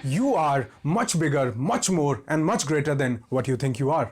You are much bigger, much more and much greater than what you think you are.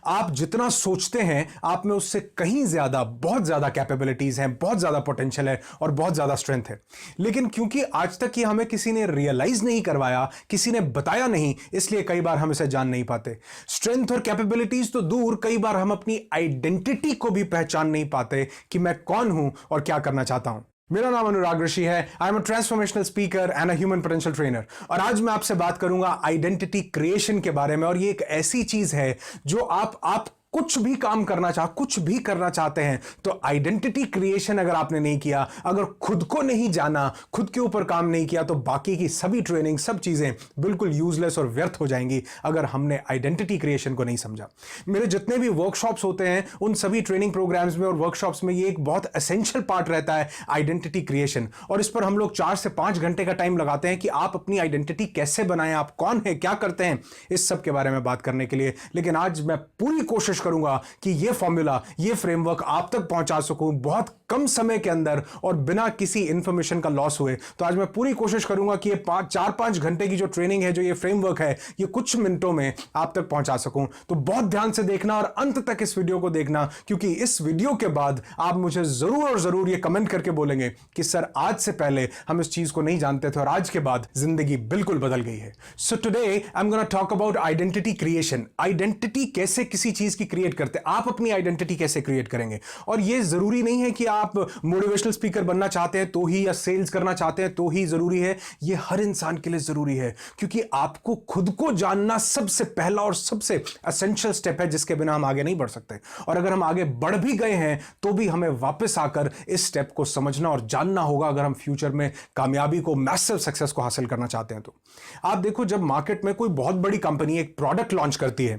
आप जितना सोचते हैं आप में उससे कहीं ज्यादा, बहुत ज्यादा कैपेबिलिटीज हैं, बहुत ज्यादा पोटेंशियल है और बहुत ज्यादा स्ट्रेंथ है। लेकिन क्योंकि आज तक ये हमें किसी ने रियलाइज नहीं करवाया, किसी ने बताया नहीं, इसलिए कई बार हम इसे जान नहीं पाते। स्ट्रेंथ और कैपेबिलिटीज तो दूर, कई बार हम अपनी आइडेंटिटी को भी पहचान नहीं पाते कि मैं कौन हूं और क्या करना चाहता हूं। मेरा नाम अनुराग ऋषि है। आई am a transformational speaker and a human potential trainer और आज मैं आपसे बात करूंगा आइडेंटिटी क्रिएशन के बारे में। और ये एक ऐसी चीज है जो आप कुछ भी काम करना कुछ भी करना चाहते हैं तो आइडेंटिटी क्रिएशन अगर आपने नहीं किया, अगर खुद को नहीं जाना, खुद के ऊपर काम नहीं किया, तो बाकी की सभी ट्रेनिंग, सब चीजें बिल्कुल यूजलेस और व्यर्थ हो जाएंगी अगर हमने आइडेंटिटी क्रिएशन को नहीं समझा। मेरे जितने भी वर्कशॉप्स होते हैं उन सभी ट्रेनिंग प्रोग्राम्स में और वर्कशॉप्स में ये एक बहुत एसेंशियल पार्ट रहता है, आइडेंटिटी क्रिएशन। और इस पर हम लोग 4 से 5 घंटे का टाइम लगाते हैं कि आप अपनी आइडेंटिटी कैसे बनाएं, आप कौन है, क्या करते हैं, इस सब के बारे में बात करने के लिए। लेकिन आज मैं पूरी कोशिश करूंगा कि यह फॉर्मूला, यह फ्रेमवर्क आप तक पहुंचा सकूं बहुत कम समय के अंदर और बिना किसी इंफॉर्मेशन का लॉस हुए। तो आज मैं पूरी कोशिश करूंगा कि ये 4-5 घंटे की जो ट्रेनिंग है, जो ये फ्रेमवर्क है, ये कुछ मिनटों में आप तक पहुंचा सकूं। तो बहुत ध्यान से देखना और अंत तक इस वीडियो को देखना, क्योंकि इस वीडियो के बाद आप मुझे जरूर और जरूर ये कमेंट करके बोलेंगे कि सर आज से पहले हम इस चीज को नहीं जानते थे और आज के बाद जिंदगी बिल्कुल बदल गई है। So today I am gonna talk about identity creation. Identity कैसे किसी चीज की क्रिएट करते, आप अपनी आइडेंटिटी कैसे क्रिएट करेंगे। और यह जरूरी नहीं है कि आप मोटिवेशनल स्पीकर बनना चाहते हैं तो ही, या सेल्स करना चाहते हैं तो ही जरूरी है। यह हर इंसान के लिए जरूरी है, क्योंकि आपको खुद को जानना सबसे पहला और सबसे एसेंशियल स्टेप है, जिसके बिना हम आगे नहीं बढ़ सकते। और अगर हम आगे बढ़ भी गए हैं तो भी हमें वापस आकर इस स्टेप को समझना और जानना होगा, अगर हम फ्यूचर में कामयाबी को, मैसिव सक्सेस को हासिल करना चाहते हैं। तो आप देखो, जब मार्केट में कोई बहुत बड़ी कंपनी एक प्रोडक्ट लॉन्च करती है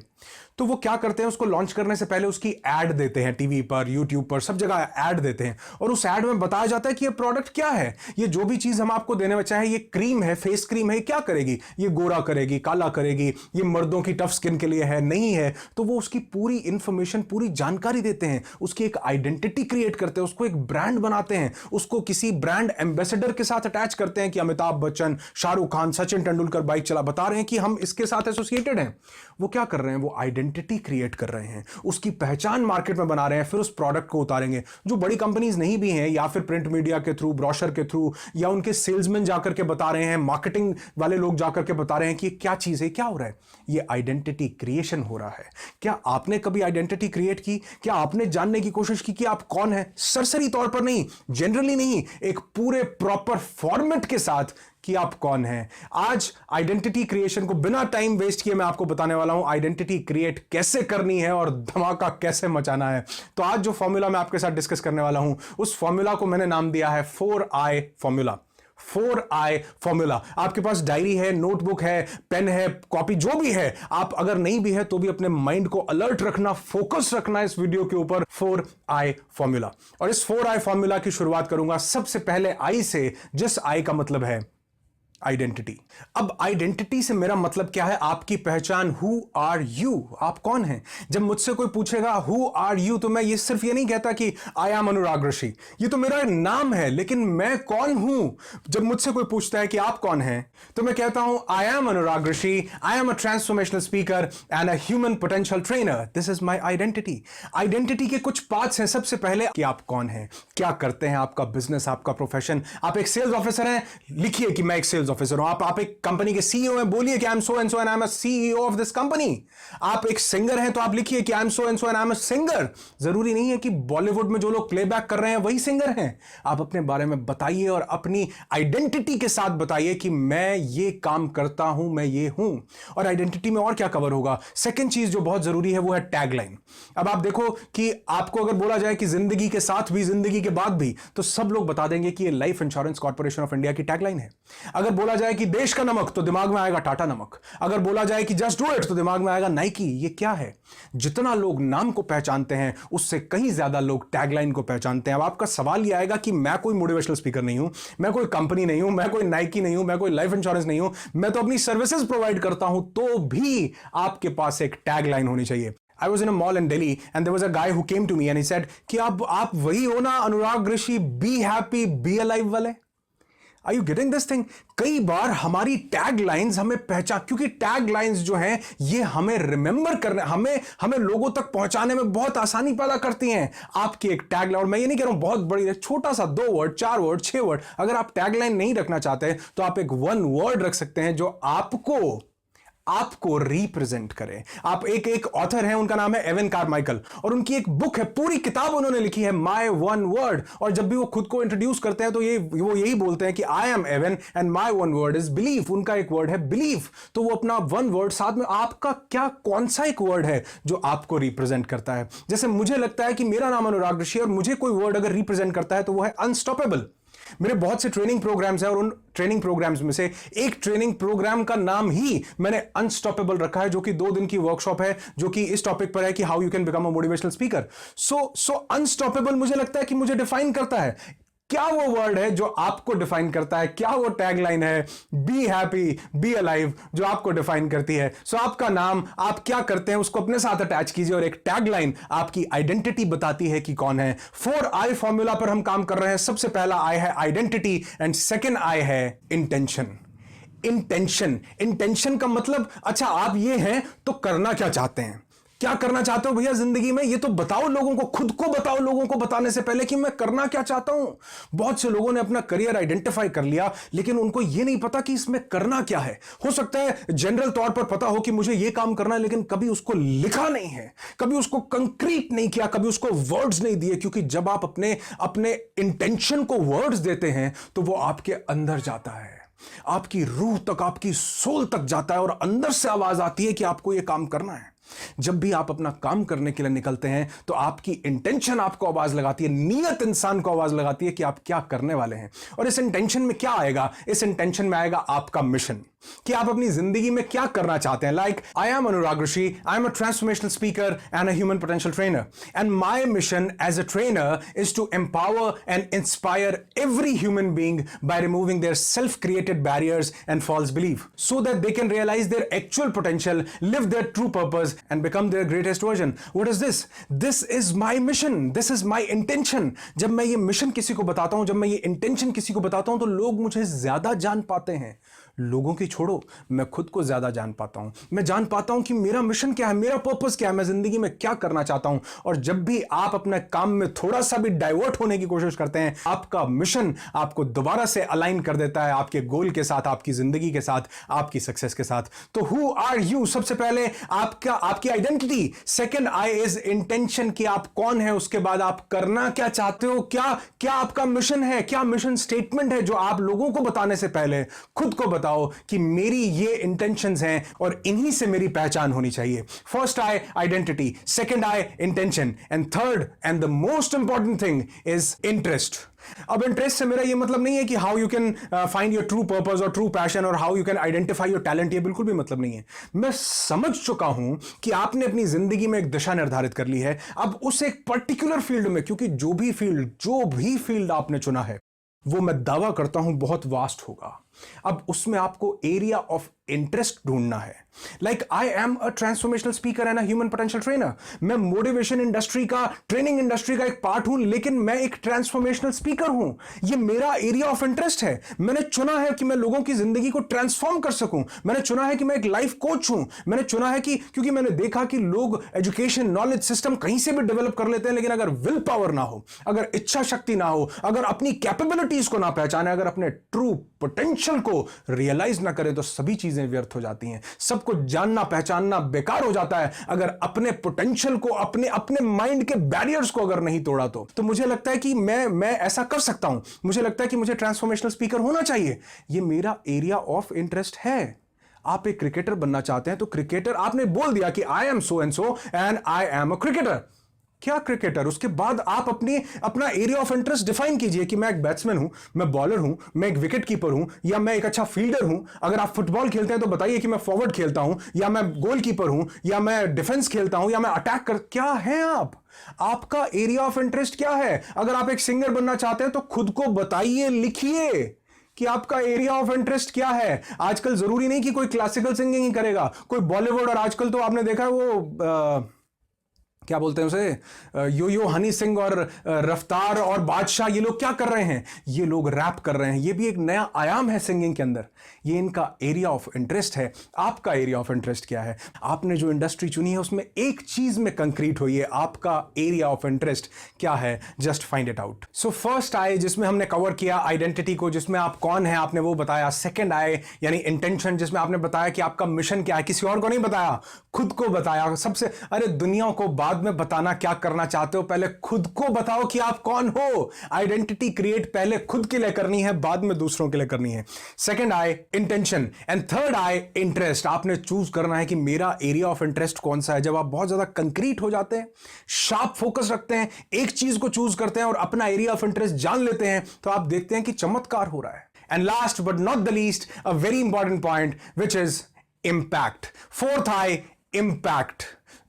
तो वो क्या करते हैं, उसको लॉन्च करने से पहले उसकी एड देते हैं, टीवी पर, यूट्यूब पर, सब जगह एड देते हैं। और उस एड में बताया जाता है कि ये प्रोडक्ट क्या है, ये जो भी चीज हम आपको देने में चाहे, ये क्रीम है, फेस क्रीम है, क्या करेगी, ये गोरा करेगी, काला करेगी, ये मर्दों की टफ स्किन के लिए है, नहीं है। तो वो उसकी पूरी इंफॉर्मेशन, पूरी जानकारी देते हैं, उसकी एक आइडेंटिटी क्रिएट करते हैं, उसको एक ब्रांड बनाते हैं, उसको किसी ब्रांड एम्बेसडर के साथ अटैच करते हैं कि अमिताभ बच्चन, शाहरुख खान, सचिन तेंदुलकर बाइक चला, बता रहे हैं कि हम इसके साथ एसोसिएटेड हैं। वो क्या कर रहे हैं, वो आइडेंटिटी क्रिएट कर रहे हैं, उसकी पहचान मार्केट में बना रहे हैं, फिर उस प्रोडक्ट को उतारेंगे। जो बड़ी कंपनीज नहीं भी हैं, या फिर प्रिंट मीडिया के थ्रू, ब्रोशर के थ्रू, या उनके सेल्समैन जाकर के बता रहे हैं, मार्केटिंग वाले लोग जाकर के बता रहे हैं कि क्या चीज है, क्या हो रहा है, ये आइडेंटिटी क्रिएशन हो रहा है। क्या आपने कभी आइडेंटिटी क्रिएट की? क्या आपने जानने की कोशिश की कि आप कौन है? सरसरी तौर पर नहीं, जनरली नहीं, एक पूरे प्रॉपर फॉर्मेट के साथ कि आप कौन हैं। आज आइडेंटिटी क्रिएशन को बिना टाइम वेस्ट किए मैं आपको बताने वाला हूं, आइडेंटिटी क्रिएट कैसे करनी है और धमाका कैसे मचाना है। तो आज जो फॉर्मूला मैं आपके साथ डिस्कस करने वाला हूं, उस फॉर्मूला को मैंने नाम दिया है 4I फॉर्मूला। 4I formula. आपके पास डायरी है, नोटबुक है, पेन है, कॉपी, जो भी है, आप अगर नहीं भी है तो भी अपने माइंड को अलर्ट रखना, फोकस रखना इस वीडियो के ऊपर। 4I formula. और इस 4I फॉर्मूला की शुरुआत करूंगा सबसे पहले I से, जिस I का मतलब है आइडेंटिटी। अब आइडेंटिटी से मेरा मतलब क्या है, आपकी पहचान। हु आर यू, आप कौन हैं। जब मुझसे कोई पूछेगा हु आर यू, तो मैं ये सिर्फ ये नहीं कहता कि आई एम अनुराग ऋषि, ये तो मेरा नाम है, लेकिन मैं कौन हूं। जब मुझसे कोई पूछता है कि आप कौन हैं, तो मैं कहता हूं आई am Anurag Rishi, I am a transformational speaker and a human potential trainer, this is my identity. Identity के कुछ पार्ट्स हैं। सबसे पहले कि आप कौन हैं, क्या करते हैं, आपका बिजनेस, आपका प्रोफेशन। आप एक सेल्स ऑफिसर हैं, लिखिए कि मैं एक सेल्स ऑफिसर हूं। आप एक कंपनी के सीईओ हैं, बोलिए कि I am so and so and I am a CEO of this company. आप एक सिंगर हैं तो आप लिखिए कि I am so and so and I am a singer. जरूरी नहीं है कि बॉलीवुड में जो लोग प्लेबैक कर रहे हैं वही सिंगर हैं। आप अपने बारे में बताइए और अपनी आइडेंटिटी के साथ बताइए कि मैं ये काम करता हूं, मैं ये हूं। और आइडेंटिटी में और क्या कवर होगा, सेकंड चीज जो बहुत जरूरी है वो है टैगलाइन। अब आप देखो कि आपको अगर बोला जाए कि जिंदगी के साथ भी, जिंदगी के बाद भी, तो सब लोग बता देंगे कि ये life insurance corporation of India की टैगलाइन है। अगर बोला जाए कि देश का नमक, तो दिमाग में आएगा टाटा नमक। अगर बोला जाए कि जस्ट डू इट, तो दिमाग में आएगा नाइकी। ये क्या है? जितना लोग नाम को पहचानते हैं उससे कहीं ज्यादा लोग टैगलाइन को पहचानते हैं। अब आपका सवाल यह आएगा कि मैं कोई मोटिवेशनल स्पीकर नहीं हूं, मैं कोई कंपनी नहीं हूं, मैं कोई नाइकी नहीं हूं, मैं कोई लाइफ इंश्योरेंस नहीं हूं, मैं तो अपनी सर्विसेज प्रोवाइड करता हूं, तो भी आपके पास एक टैगलाइन होनी चाहिए। I was in a mall in Delhi and there was a guy who came to me and he said कि आप वही हो ना Anurag Rishi, be happy be alive वाले। Are you getting this thing? कई बार हमारी टैग लाइन्स हमें पहचान, क्योंकि टैग लाइन्स जो हैं ये हमें रिमेंबर करने, हमें लोगों तक पहुंचाने में बहुत आसानी पैदा करती हैं। आपकी एक टैग लाइन, मैं ये नहीं कह रहा हूं बहुत बड़ी, छोटा सा 2 वर्ड, 4 वर्ड, 6 वर्ड, अगर आप टैग लाइन नहीं रखना चाहते तो आप एक 1 वर्ड रख सकते हैं जो आपको रिप्रेजेंट करे। आप एक ऑथर हैं, उनका नाम है एवन कारमाइकल, और उनकी एक बुक है, पूरी किताब उन्होंने लिखी है माय 1 वर्ड। और जब भी वो खुद को इंट्रोड्यूस करते हैं तो वो यही बोलते हैं कि I am Evan and my 1 word is belief. उनका एक वर्ड है बिलीफ। तो वो अपना 1 वर्ड, साथ में आपका क्या, कौन सा एक वर्ड है जो आपको रिप्रेजेंट करता है। जैसे मुझे लगता है कि मेरा नाम अनुराग ऋषि, और मुझे कोई वर्ड अगर रिप्रेजेंट करता है तो वो है अनस्टॉपेबल। मेरे बहुत से ट्रेनिंग प्रोग्राम्स हैं और उन ट्रेनिंग प्रोग्राम्स में से एक ट्रेनिंग प्रोग्राम का नाम ही मैंने अनस्टॉपेबल रखा है, जो कि 2 दिन की वर्कशॉप है, जो कि इस टॉपिक पर है कि how you can become a motivational speaker. So unstoppable मुझे लगता है कि मुझे डिफाइन करता है। क्या वो वर्ड है जो आपको डिफाइन करता है? क्या वो टैगलाइन है बी हैप्पी बी अलाइव जो आपको डिफाइन करती है? सो आपका नाम, आप क्या करते हैं, उसको अपने साथ अटैच कीजिए, और एक टैगलाइन आपकी आइडेंटिटी बताती है कि कौन है। 4I फॉर्मूला पर हम काम कर रहे हैं। सबसे पहला आई है आइडेंटिटी एंड सेकेंड आई है इंटेंशन। इंटेंशन का मतलब, अच्छा आप ये हैं तो करना क्या चाहते हैं? क्या करना चाहते हो भैया जिंदगी में, ये तो बताओ लोगों को, खुद को बताओ लोगों को बताने से पहले कि मैं करना क्या चाहता हूं। बहुत से लोगों ने अपना करियर आइडेंटिफाई कर लिया, लेकिन उनको ये नहीं पता कि इसमें करना क्या है। हो सकता है जनरल तौर पर पता हो कि मुझे ये काम करना है, लेकिन कभी उसको लिखा नहीं है, कभी उसको कंक्रीट नहीं किया, कभी उसको वर्ड्स नहीं दिए। क्योंकि जब आप अपने इंटेंशन को वर्ड्स देते हैं तो वो आपके अंदर जाता है, आपकी रूह तक, आपकी सोल तक जाता है, और अंदर से आवाज आती है कि आपको यह काम करना है। जब भी आप अपना काम करने के लिए निकलते हैं तो आपकी इंटेंशन आपको आवाज लगाती है, नियत इंसान को आवाज लगाती है कि आप क्या करने वाले हैं। और इस इंटेंशन में क्या आएगा? इस इंटेंशन में आएगा आपका मिशन, कि आप अपनी जिंदगी में क्या करना चाहते हैं। Like I am Anurag Rishi, I am a transformational speaker and a human potential trainer, and my mission as a trainer is to empower and inspire every human being by removing their self created barriers and false belief, so that they can realise their actual potential, live their true purpose and become their greatest version. What is this? This is my mission. This is my intention. जब मैं ये mission किसी को बताता हूं, जब मैं ये इंटेंशन किसी को बताता हूं, तो लोग मुझे ज्यादा जान पाते हैं। लोगों की छोड़ो, मैं खुद को ज्यादा जान पाता हूं। मैं जान पाता हूं कि मेरा मिशन क्या है, मेरा पर्पस क्या है, मैं जिंदगी में क्या करना चाहता हूं। और जब भी आप अपने काम में थोड़ा सा भी डाइवर्ट होने की कोशिश करते हैं, आपका मिशन आपको दोबारा से अलाइन कर देता है आपके गोल के साथ, आपकी जिंदगी के साथ, आपकी सक्सेस के साथ। तो हु आर यू? सबसे पहले आपकी identity. Second I is intention, कि आप कौन है। उसके बाद आप करना क्या चाहते हो, क्या आपका मिशन है, क्या मिशन स्टेटमेंट है जो आप लोगों को बताने से पहले खुद को बताओ कि मेरी ये इंटेंशंस हैं और इन्हीं से मेरी पहचान होनी चाहिए। First I identity, second I intention, and third and the most important thing is interest. अब इंटरेस्ट से मेरा ये मतलब नहीं है कि how you can find your true purpose और ट्रू पैशन, और how you can identify your talent, ये बिल्कुल भी मतलब नहीं है। मैं समझ चुका हूं कि आपने अपनी जिंदगी में एक दिशा निर्धारित कर ली है। अब उस एक पर्टिकुलर फील्ड में, क्योंकि जो भी फील्ड आपने चुना है वो मैं दावा करता हूं बहुत वास्ट होगा। अब उसमें आपको एरिया ऑफ इंटरेस्ट ढूंढना है। Like I am a transformational speaker and a human potential trainer. मैं मोटिवेशन इंडस्ट्री का, ट्रेनिंग इंडस्ट्री का एक पार्ट हूं, लेकिन मैं एक ट्रांसफॉर्मेशनल स्पीकर हूं। ये मेरा एरिया ऑफ इंटरेस्ट है। मैंने चुना है कि मैं लोगों की जिंदगी को ट्रांसफॉर्म कर सकूं। मैंने चुना है कि मैं एक लाइफ कोच हूं। मैंने चुना है कि क्योंकि मैंने देखा कि लोग एजुकेशन, नॉलेज सिस्टम कहीं से भी डेवलप कर लेते हैं, लेकिन अगर विल पावर ना हो, अगर इच्छा शक्ति ना हो, अगर अपनी कैपेबिलिटीज को ना पहचाने, अगर अपने ट्रू पोटेंशियल को रियलाइज ना करें, तो सभी चीजें व्यर्थ हो जाती हैं। सब कुछ जानना पहचानना बेकार हो जाता है अगर अपने पोटेंशियल को, अपने माइंड के बैरियर्स को अगर नहीं तोड़ा तो मुझे लगता है कि मैं ऐसा कर सकता हूं। मुझे लगता है कि मुझे ट्रांसफॉर्मेशनल स्पीकर होना चाहिए। ये मेरा एरिया ऑफ इंटरेस्ट है। आप एक क्रिकेटर बनना चाहते हैं तो क्रिकेटर, आपने बोल दिया कि I am so and so and I am a cricketer. क्या क्रिकेटर? उसके बाद आप अपना एरिया ऑफ इंटरेस्ट डिफाइन कीजिए कि मैं एक बैट्समैन हूं, मैं बॉलर हूं, मैं एक विकेट कीपर हूं, या मैं एक अच्छा फील्डर हूं। अगर आप फुटबॉल खेलते हैं तो बताइए कि मैं फॉरवर्ड खेलता हूं, या मैं गोल कीपर हूं, या मैं डिफेंस खेलता हूं, या मैं अटैक कर, क्या है आप? आपका एरिया ऑफ इंटरेस्ट क्या है? अगर आप एक सिंगर बनना चाहते हैं तो खुद को बताइए, लिखिए कि आपका एरिया ऑफ इंटरेस्ट क्या है। आजकल जरूरी नहीं कि कोई क्लासिकल सिंगिंग ही करेगा, कोई बॉलीवुड, और आजकल तो आपने देखा है वो क्या बोलते हैं उसे, यो यो हनी सिंह और रफ्तार और बादशाह, ये लोग क्या कर रहे हैं, ये लोग रैप कर रहे हैं। ये भी एक नया आयाम है सिंगिंग के अंदर। ये इनका एरिया ऑफ इंटरेस्ट है। आपका एरिया ऑफ इंटरेस्ट क्या है? आपने जो इंडस्ट्री चुनी है उसमें एक चीज में कंक्रीट होइए, आपका एरिया ऑफ इंटरेस्ट क्या है, just find it out. So first आए जिसमें हमने कवर किया आइडेंटिटी को, जिसमें आप कौन है आपने वो बताया। सेकेंड आए यानी इंटेंशन, जिसमें आपने बताया कि आपका मिशन क्या है, किसी और को नहीं बताया, खुद को बताया। सबसे, अरे दुनिया को बाद में बताना क्या करना चाहते हो, पहले खुद को बताओ कि आप कौन हो। आइडेंटिटी क्रिएट पहले खुद के लिए करनी है, बाद में दूसरों के लिए करनी है। सेकंड आए इंटेंशन एंड थर्ड आए इंटरेस्ट। आपने चूज करना है कि मेरा एरिया ऑफ इंटरेस्ट कौन सा है। जब आप बहुत ज्यादा कंक्रीट हो जाते हैं, शार्प फोकस रखते हैं, एक चीज को चूज करते हैं और अपना एरिया ऑफ इंटरेस्ट जान लेते हैं, तो आप देखते हैं कि चमत्कार हो रहा है। And last but not the least, a very important point which is impact. Fourth I impact.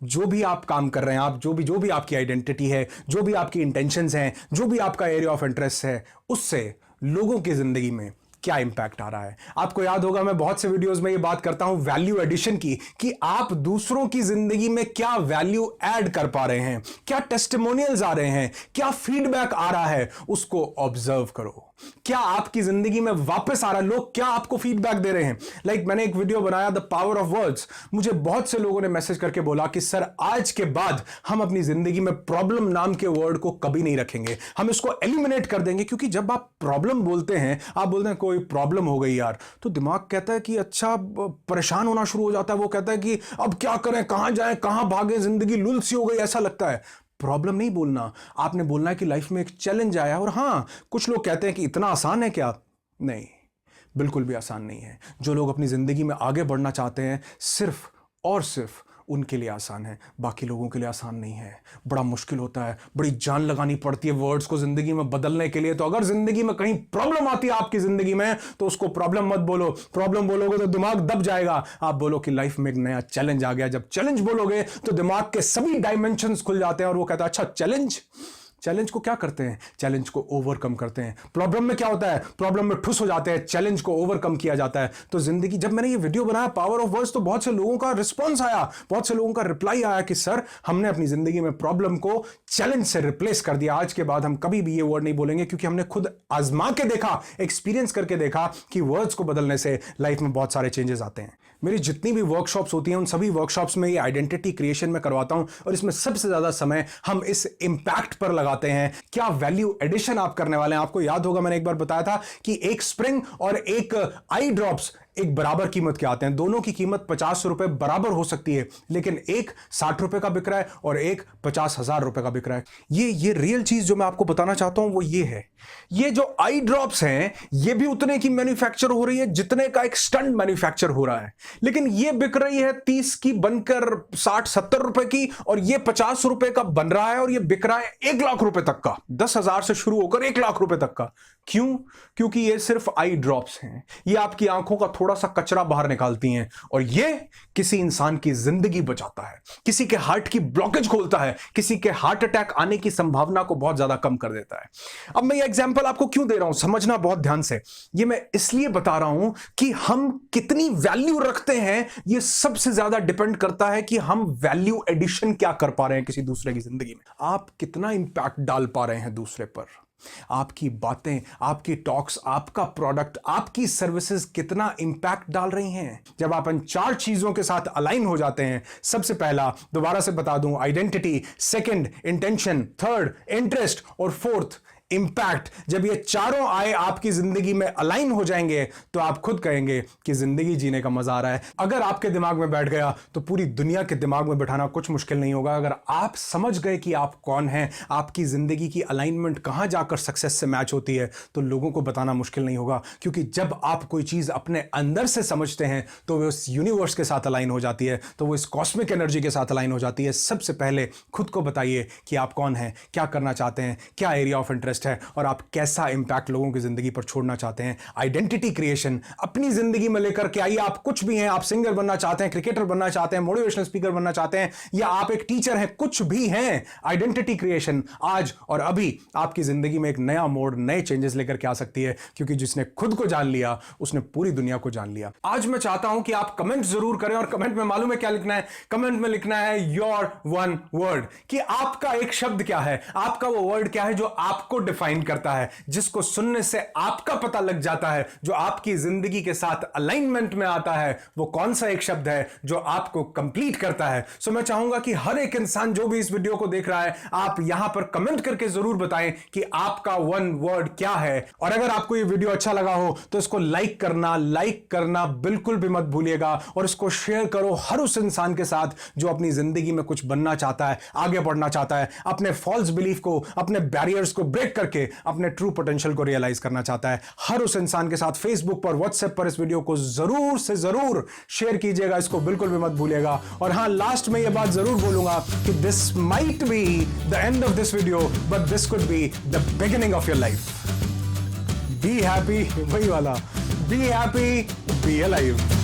जो भी आप काम कर रहे हैं, आप जो भी आपकी आइडेंटिटी है, जो भी आपकी इंटेंशंस हैं, जो भी आपका एरिया ऑफ इंटरेस्ट है, उससे लोगों की जिंदगी में क्या इंपैक्ट आ रहा है। आपको याद होगा मैं बहुत से वीडियोस में ये बात करता हूं वैल्यू एडिशन की, कि आप दूसरों की जिंदगी में क्या वैल्यू ऐड कर पा रहे हैं, क्या टेस्टिमोनियल्स आ रहे हैं, क्या फीडबैक आ रहा है, उसको ऑब्जर्व करो। क्या आपकी जिंदगी में वापस आ रहा है, लोग क्या आपको फीडबैक दे रहे हैं। मैंने एक वीडियो बनाया द पावर ऑफ वर्ड्स। मुझे बहुत से लोगों ने मैसेज करके बोला कि सर आज के बाद हम अपनी जिंदगी में प्रॉब्लम नाम के वर्ड को कभी नहीं रखेंगे, हम इसको एलिमिनेट कर देंगे। क्योंकि जब आप प्रॉब्लम बोलते हैं, आप बोलते हैं कोई प्रॉब्लम हो गई यार, तो दिमाग कहता है कि अच्छा, परेशान होना शुरू हो जाता है। वो कहता है कि अब क्या करें, कहां जाएं, कहां भागें, जिंदगी लुल सी हो गई, ऐसा लगता है। प्रॉब्लम नहीं बोलना, आपने बोलना है कि लाइफ में एक चैलेंज आया। और हां, कुछ लोग कहते हैं कि इतना आसान है क्या? नहीं, बिल्कुल भी आसान नहीं है। जो लोग अपनी जिंदगी में आगे बढ़ना चाहते हैं, सिर्फ और सिर्फ उनके लिए आसान है, बाकी लोगों के लिए आसान नहीं है। बड़ा मुश्किल होता है, बड़ी जान लगानी पड़ती है वर्ड्स को जिंदगी में बदलने के लिए। तो अगर जिंदगी में कहीं प्रॉब्लम आती है आपकी जिंदगी में, तो उसको प्रॉब्लम मत बोलो। प्रॉब्लम बोलोगे तो दिमाग दब जाएगा। आप बोलो कि लाइफ में एक नया चैलेंज आ गया। जब चैलेंज बोलोगे तो दिमाग के सभी डायमेंशंस खुल जाते हैं और वो कहता है अच्छा चैलेंज। चैलेंज को क्या करते हैं? चैलेंज को ओवरकम करते हैं। प्रॉब्लम में क्या होता है? प्रॉब्लम में ठुस हो जाते हैं, चैलेंज को ओवरकम किया जाता है। तो जिंदगी, जब मैंने ये वीडियो बनाया पावर ऑफ वर्ड्स, तो बहुत से लोगों का रिस्पॉन्स आया, बहुत से लोगों का रिप्लाई आया कि सर हमने अपनी जिंदगी में प्रॉब्लम को चैलेंज से रिप्लेस कर दिया। आज के बाद हम कभी भी ये वर्ड नहीं बोलेंगे, क्योंकि हमने खुद आजमा के देखा, एक्सपीरियंस करके देखा कि वर्ड्स को बदलने से लाइफ में बहुत सारे चेंजेस आते हैं। मेरी जितनी भी वर्कशॉप्स होती हैं, उन सभी वर्कशॉप्स में ये आइडेंटिटी क्रिएशन में करवाता हूं, और इसमें सबसे ज्यादा समय हम इस इंपैक्ट पर लगाते हैं। क्या वैल्यू एडिशन आप करने वाले हैं। आपको याद होगा मैंने एक बार बताया था कि एक स्प्रिंग और एक आई ड्रॉप्स एक बराबर कीमत के आते हैं। दोनों की कीमत 50 रुपए बराबर हो सकती है, लेकिन एक 60 रुपए का बिक रहा है और एक 50,000 रुपए का बिक रहा है। ये रियल चीज जो मैं आपको बताना चाहता हूं वो ये है, ये जो आई ड्रॉप्स हैं ये भी उतने की मैन्युफैक्चर हो रही है जितने का एक स्टंट मैन्युफैक्चर हो रहा है, लेकिन ये बिक रही है 30 की बनकर 60-70 रुपए की, और ये 50 रुपए का बन रहा है और ये बिक रहा है 1 लाख रुपए तक का, 10,000 से शुरू होकर 1 लाख रुपए तक का। क्यों? क्योंकि ये सिर्फ आई ड्रॉप्स हैं। ये आपकी आंखों का थोड़ा सा कचरा बाहर निकालती हैं, और ये किसी इंसान की जिंदगी बचाता है, किसी के हार्ट की ब्लॉकेज खोलता है, किसी के हार्ट अटैक आने की संभावना को बहुत ज्यादा कम कर देता है। अब मैं ये एग्जांपल आपको क्यों दे रहा हूं, समझना बहुत ध्यान से। ये मैं इसलिए बता रहा हूं कि हम कितनी वैल्यू रखते हैं, ये सबसे ज्यादा डिपेंड करता है कि हम वैल्यू एडिशन क्या कर पा रहे हैं किसी दूसरे की जिंदगी में। आप कितना इंपैक्ट डाल पा रहे हैं दूसरे पर। आपकी बातें, आपकी टॉक्स, आपका प्रोडक्ट, आपकी सर्विसेज कितना इंपैक्ट डाल रही हैं। जब आप इन 4 चीजों के साथ अलाइन हो जाते हैं, सबसे पहला दोबारा से बता दूं, identity, second intention, third interest और फोर्थ इंपैक्ट, जब ये चारों आए आपकी जिंदगी में अलाइन हो जाएंगे, तो आप खुद कहेंगे कि जिंदगी जीने का मजा आ रहा है। अगर आपके दिमाग में बैठ गया तो पूरी दुनिया के दिमाग में बैठाना कुछ मुश्किल नहीं होगा। अगर आप समझ गए कि आप कौन हैं, आपकी जिंदगी की अलाइनमेंट कहां जाकर सक्सेस से मैच होती है, तो लोगों को बताना मुश्किल नहीं होगा। क्योंकि जब आप कोई चीज अपने अंदर से समझते हैं तो वो इस यूनिवर्स के साथ अलाइन हो जाती है, तो वो इस कॉस्मिक एनर्जी के साथ अलाइन हो जाती है। सबसे पहले खुद को बताइए कि आप कौन हैं, क्या करना चाहते हैं, क्या एरिया ऑफ इंटरेस्ट इंटरेस्ट है और आप कैसा इंपैक्ट लोगों की जिंदगी पर छोड़ना चाहते हैं। आइडेंटिटी क्रिएशन अपनी जिंदगी में लेकर के आइए। आप कुछ भी हैं, आप सिंगर बनना चाहते हैं, क्रिकेटर बनना चाहते हैं, मोटिवेशनल स्पीकर बनना चाहते हैं, या आप एक टीचर हैं, कुछ भी हैं, आइडेंटिटी क्रिएशन आज और अभी आपकी जिंदगी में एक नया मोड़, नए चेंजेस लेकर के आ सकती है, क्योंकि जिसने खुद को जान लिया उसने पूरी दुनिया को जान लिया। आज मैं चाहता हूं कि आप कमेंट जरूर करें, और कमेंट में मालूम है क्या लिखना है? कमेंट में लिखना है योर वन वर्ड, कि आपका एक शब्द क्या है, आपका वो वर्ड क्या है जो आपको डिफाइन करता है, जिसको सुनने से आपका पता लग जाता है, जो आपकी जिंदगी के साथ अलाइनमेंट में आता है। वो कौन सा एक शब्द है जो आपको कंप्लीट करता है? सो मैं चाहूंगा कि हर एक इंसान जो भी इस वीडियो को देख रहा है, आप यहां पर कमेंट करके जरूर बताएं कि आपका वन वर्ड क्या है। और अगर आपको ये वीडियो अच्छा लगा हो तो इसको लाइक करना बिल्कुल भी मत भूलिएगा, और इसको शेयर करो हर उस इंसान के साथ जो अपनी जिंदगी में कुछ बनना चाहता है, आगे बढ़ना चाहता है, अपने फॉल्स बिलीफ को, अपने बैरियर्स को ब्रेक करके अपने ट्रू पोटेंशियल को रियलाइज करना चाहता है। हर उस इंसान के साथ फेसबुक पर, व्हाट्सएप पर इस वीडियो को जरूर से जरूर शेयर कीजिएगा, इसको बिल्कुल भी मत भूलिएगा। और हां, लास्ट में यह बात जरूर बोलूंगा कि this might be the end of this video, but this could be the beginning of your life. Be happy, वही वाला, बी हैप्पी, बी अलाइव।